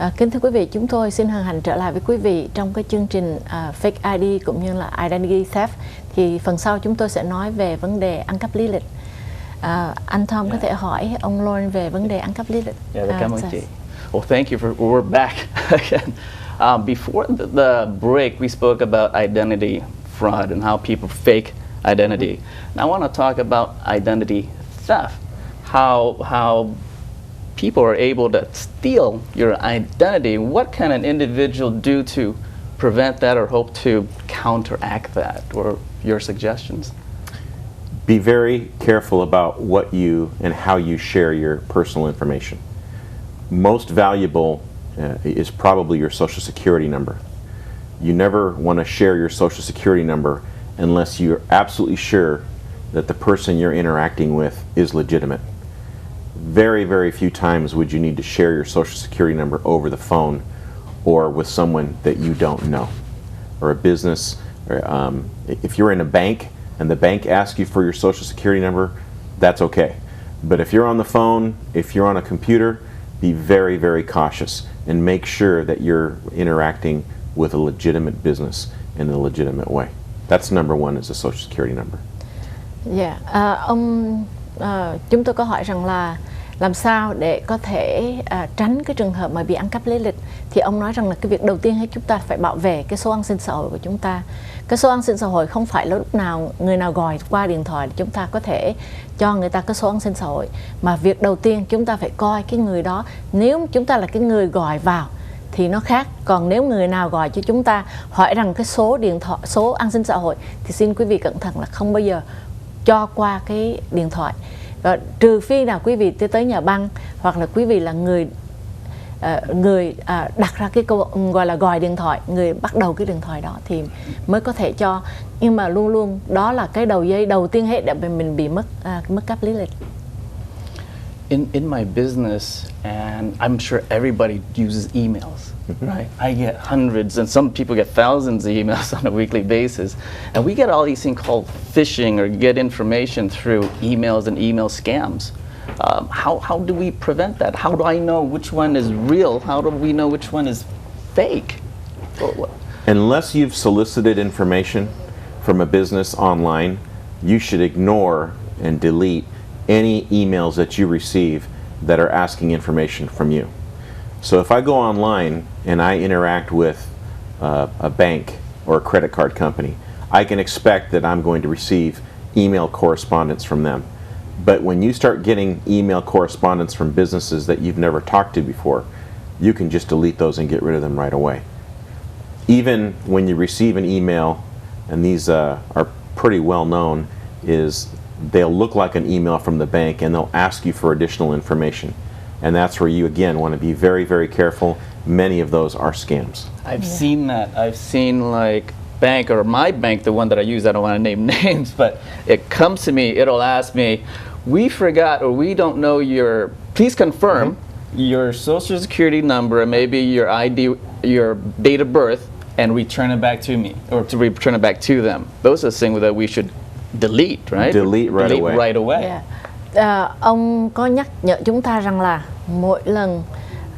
Kính thưa quý vị, chúng tôi xin hân hạnh trở lại với quý vị trong cái chương trình Fake ID cũng như là Identity Theft. Thì phần sau chúng tôi sẽ nói về vấn đề ăn cắp lý lịch. Anh Tom có thể hỏi ông Lauren về vấn đề ăn cắp lý lịch. Cảm ơn chị. Well, thank you for, we're back again. Before the break, we spoke about identity fraud and how people fake identity. Now I want to talk about identity theft. How people are able to steal your identity. What can an individual do to prevent that or hope to counteract that, or your suggestions? Be very careful about what you and how you share your personal information. Most valuable is probably your Social Security number. You never want to share your Social Security number unless you're absolutely sure that the person you're interacting with is legitimate. Very, very few times would you need to share your Social Security number over the phone or with someone that you don't know, or a business. If you're in a bank and the bank asks you for your Social Security number, that's okay. But if you're on the phone, if you're on a computer, be very, very cautious and make sure that you're interacting with a legitimate business in a legitimate way. That's number one, is a Social Security number. Chúng tôi có hỏi rằng là làm sao để có thể tránh cái trường hợp mà bị ăn cắp lý lịch. Thì ông nói rằng là cái việc đầu tiên hết chúng ta phải bảo vệ cái số an sinh xã hội của chúng ta. Cái số an sinh xã hội không phải là lúc nào người nào gọi qua điện thoại để chúng ta có thể cho người ta cái số an sinh xã hội, mà việc đầu tiên chúng ta phải coi cái người đó, nếu chúng ta là cái người gọi vào thì nó khác. Còn nếu người nào gọi cho chúng ta hỏi rằng cái số điện thoại, số an sinh xã hội, thì xin quý vị cẩn thận là không bao giờ cho qua cái điện thoại. Và trừ phi nào quý vị tới nhà băng, hoặc là quý vị là người đặt ra cái câu gọi là gọi điện thoại, người bắt đầu cái điện thoại đó thì mới có thể cho. Nhưng mà luôn luôn đó là cái đầu dây đầu tiên hết để mình bị mất cắp lý lịch. In my business, and I'm sure everybody uses emails, right? I get hundreds, and some people get thousands of emails on a weekly basis. And we get all these things called phishing, or get information through emails and email scams. How do we prevent that? How do I know which one is real? How do we know which one is fake? Unless you've solicited information from a business online, you should ignore and delete any emails that you receive that are asking information from you. So if I go online and I interact with a bank or a credit card company, I can expect that I'm going to receive email correspondence from them. But when you start getting email correspondence from businesses that you've never talked to before, you can just delete those and get rid of them right away. Even when you receive an email, and these are pretty well known, is they'll look like an email from the bank and they'll ask you for additional information. And that's where you, again, want to be very, very careful. Many of those are scams. I've seen that. I've seen like bank, or my bank, the one that I use, I don't want to name names, but it comes to me, it'll ask me, we forgot, or we don't know your, please confirm your Social Security number and maybe your ID, your date of birth, and return it back to me, or to return it back to them. Those are things that we should delete, right? Delete right away. Ông có nhắc nhở chúng ta rằng là mỗi lần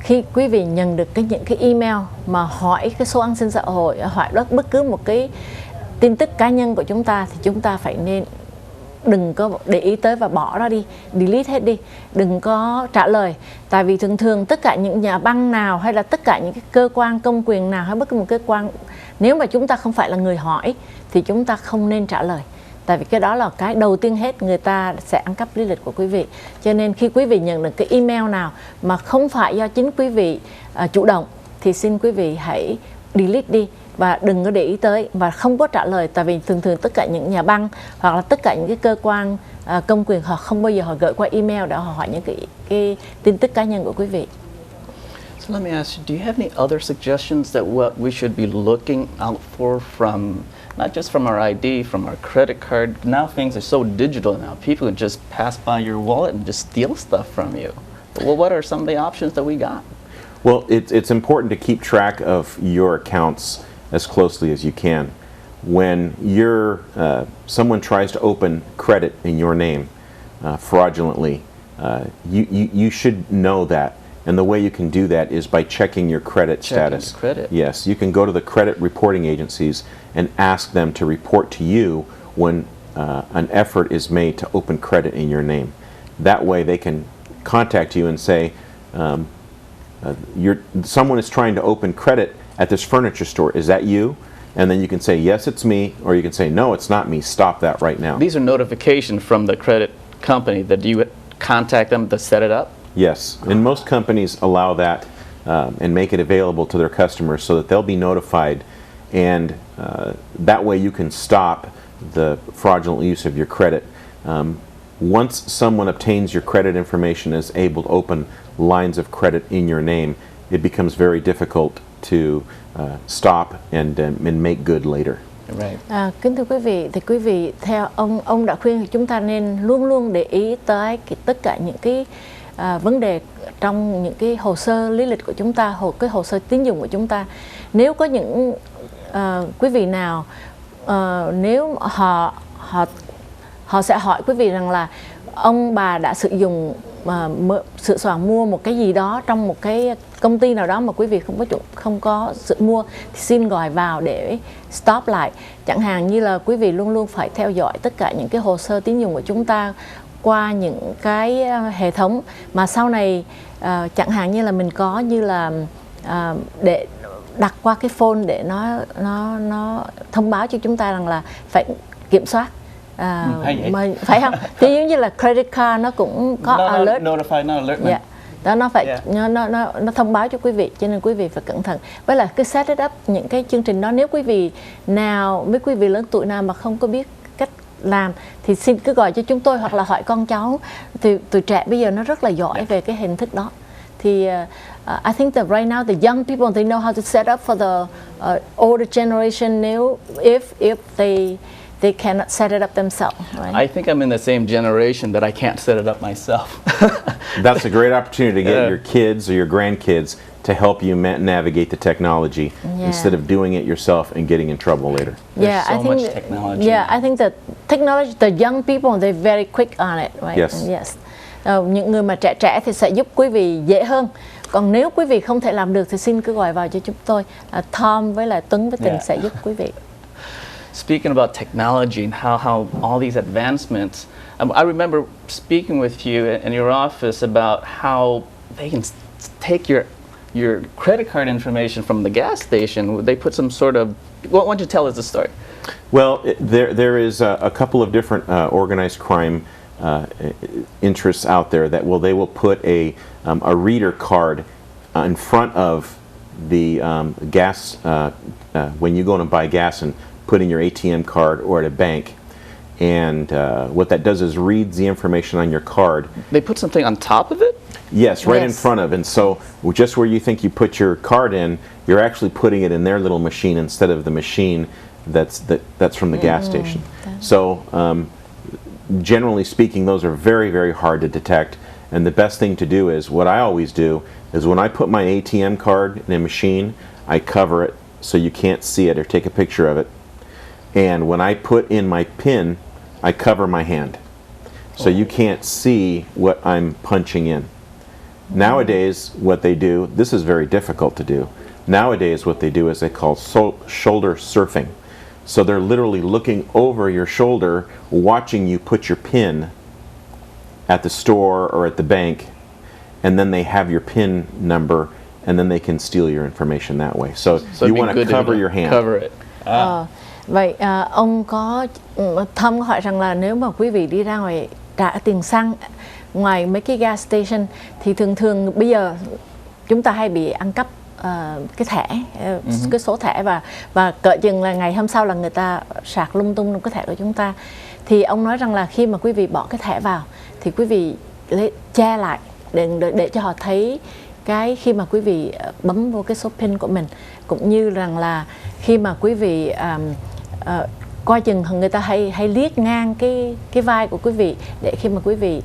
khi quý vị nhận được những cái email mà hỏi cái số an sinh xã hội, hỏi bất cứ một cái tin tức cá nhân của chúng ta, thì chúng ta phải nên đừng có để ý tới và bỏ nó đi, delete hết đi, đừng có trả lời. Tại vì thường tất cả những nhà băng nào hay là tất cả những cái cơ quan công quyền nào hay bất cứ một cơ quan, nếu mà chúng ta không phải là người hỏi thì chúng ta không nên trả lời. Tại vì cái đó là cái đầu tiên hết, người ta sẽ ăn cắp lý lịch của quý vị. Cho nên khi quý vị nhận được cái email nào mà không phải do chính quý vị chủ động, thì xin quý vị hãy delete đi và đừng có để ý tới và không có trả lời. Tại vì thường tất cả những nhà băng hoặc là tất cả những cái cơ quan công quyền, họ không bao giờ họ gửi qua email để họ hỏi những cái tin tức cá nhân của quý vị. So let me ask you, do you have any other suggestions that what we should be looking out for from, not just from our ID, from our credit card? Now things are so digital now. People can just pass by your wallet and just steal stuff from you. Well, what are some of the options that we got? Well, it's important to keep track of your accounts as closely as you can. When someone tries to open credit in your name fraudulently, you should know that, And the way you can do that is by checking your credit status. Your credit. Yes, you can go to the credit reporting agencies and ask them to report to you when an effort is made to open credit in your name. That way they can contact you and say, someone is trying to open credit at this furniture store. Is that you? And then you can say, yes, it's me, or you can say, no, it's not me. Stop that right now. These are notifications from the credit company that you contact them to set it up? Yes, and most companies allow that and make it available to their customers so that they'll be notified, and that way you can stop the fraudulent use of your credit. Once someone obtains your credit information and is able to open lines of credit in your name, it becomes very difficult to stop and make good later. Right. Kính thưa quý vị, thì quý vị theo ông đã khuyên chúng ta nên luôn luôn để ý tới tất cả những cái vấn đề trong những cái hồ sơ lý lịch của chúng ta, cái hồ sơ tín dụng của chúng ta. Nếu có những quý vị nào nếu họ sẽ hỏi quý vị rằng là ông bà đã sử dụng sửa soạn mua một cái gì đó trong một cái công ty nào đó mà quý vị không có sự mua, thì xin gọi vào để stop lại. Chẳng hạn như là quý vị luôn luôn phải theo dõi tất cả những cái hồ sơ tín dụng của chúng ta qua những cái hệ thống mà sau này chẳng hạn như là mình có như là để đặt qua cái phone để nó thông báo cho chúng ta rằng là phải kiểm soát. Phải không? Thì giống như là credit card nó cũng có alert. Notify, alert. Yeah. Đó, nó phải nó thông báo cho quý vị, cho nên quý vị phải cẩn thận. Với là cứ set it up những cái chương trình đó. Nếu quý vị mấy quý vị lớn tuổi nào mà không có biết cách làm thì xin cứ gọi cho chúng tôi hoặc là hỏi con cháu. Thì tụi trẻ bây giờ nó rất là giỏi về cái hình thức đó. Thì I think that right now the young people they know how to set up for the older generation if they cannot set it up themselves. Right? I think I'm in the same generation that I can't set it up myself. That's a great opportunity to get your kids or your grandkids to help you navigate the technology instead of doing it yourself and getting in trouble later. There's so much technology. Yeah, I think that technology, the young people, they're very quick on it, right? Yes. Những người mà trẻ thì sẽ giúp quý vị dễ hơn. Còn nếu quý vị không thể làm được thì xin cứ gọi vào cho chúng tôi. Tom với lại Tuấn với Tình sẽ giúp quý vị. Speaking about technology and how all these advancements, I remember speaking with you in your office about how they can take your credit card information from the gas station. They put some sort of. Why don't you tell us the story? Well, there is a couple of different organized crime interests out there that they will put a reader card in front of the gas when you go to buy gas and put in your ATM card or at a bank, and what that does is reads the information on your card. They put something on top of it? Yes, right in front of, and so just where you think you put your card in, you're actually putting it in their little machine instead of the machine that's from the gas station. So generally speaking, those are very, very hard to detect, and the best thing to do is, what I always do is when I put my ATM card in a machine, I cover it so you can't see it or take a picture of it. And when I put in my PIN, I cover my hand. So you can't see what I'm punching in. Nowadays, what they do, this is very difficult to do. Nowadays, what they do is they call shoulder surfing. So they're literally looking over your shoulder, watching you put your PIN at the store or at the bank, and then they have your PIN number, and then they can steal your information that way. So you want to cover your hand. Cover it. Vậy ông có Tom hỏi rằng là nếu mà quý vị đi ra ngoài trả tiền xăng ngoài mấy cái gas station thì thường bây giờ chúng ta hay bị ăn cắp cái thẻ, cái số thẻ và cỡ chừng là ngày hôm sau là người ta sạc lung tung cái thẻ của chúng ta. Thì ông nói rằng là khi mà quý vị bỏ cái thẻ vào thì quý vị che lại để cho họ thấy cái khi mà quý vị bấm vô cái số PIN của mình, cũng như rằng là khi mà quý vị coi chừng người ta hay liếc ngang cái vai của quý vị để khi mà quý vị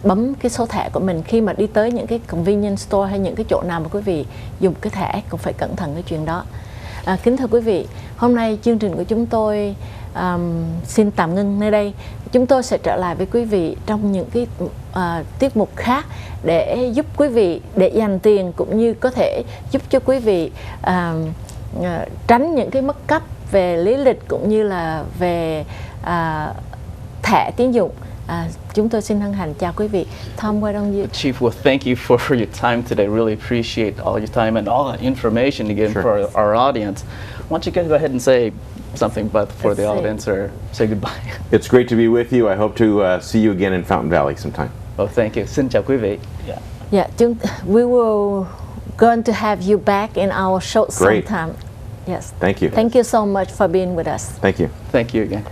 bấm cái số thẻ của mình, khi mà đi tới những cái convenience store hay những cái chỗ nào mà quý vị dùng cái thẻ cũng phải cẩn thận cái chuyện đó. Kính thưa quý vị, hôm nay chương trình của chúng tôi xin tạm ngưng nơi đây. Chúng tôi sẽ trở lại với quý vị trong những cái tiết mục khác để giúp quý vị để dành tiền, cũng như có thể giúp cho quý vị tránh những cái mất cấp về lý lịch cũng như là về thẻ tín dụng. Chúng tôi xin hân hạnh chào quý vị. Tom, why don't you? Chief, well, thank you for your time today. Really appreciate all your time and all the information again Sure. for our audience. Why don't you guys go ahead and say something for the Let's audience or say goodbye? It's great to be with you. I hope to see you again in Fountain Valley sometime. Well, thank you. Xin chào quý vị. Yeah, we will going to have you back in our show Great. sometime. Yes. Thank you. Thank you so much for being with us. Thank you. Thank you again.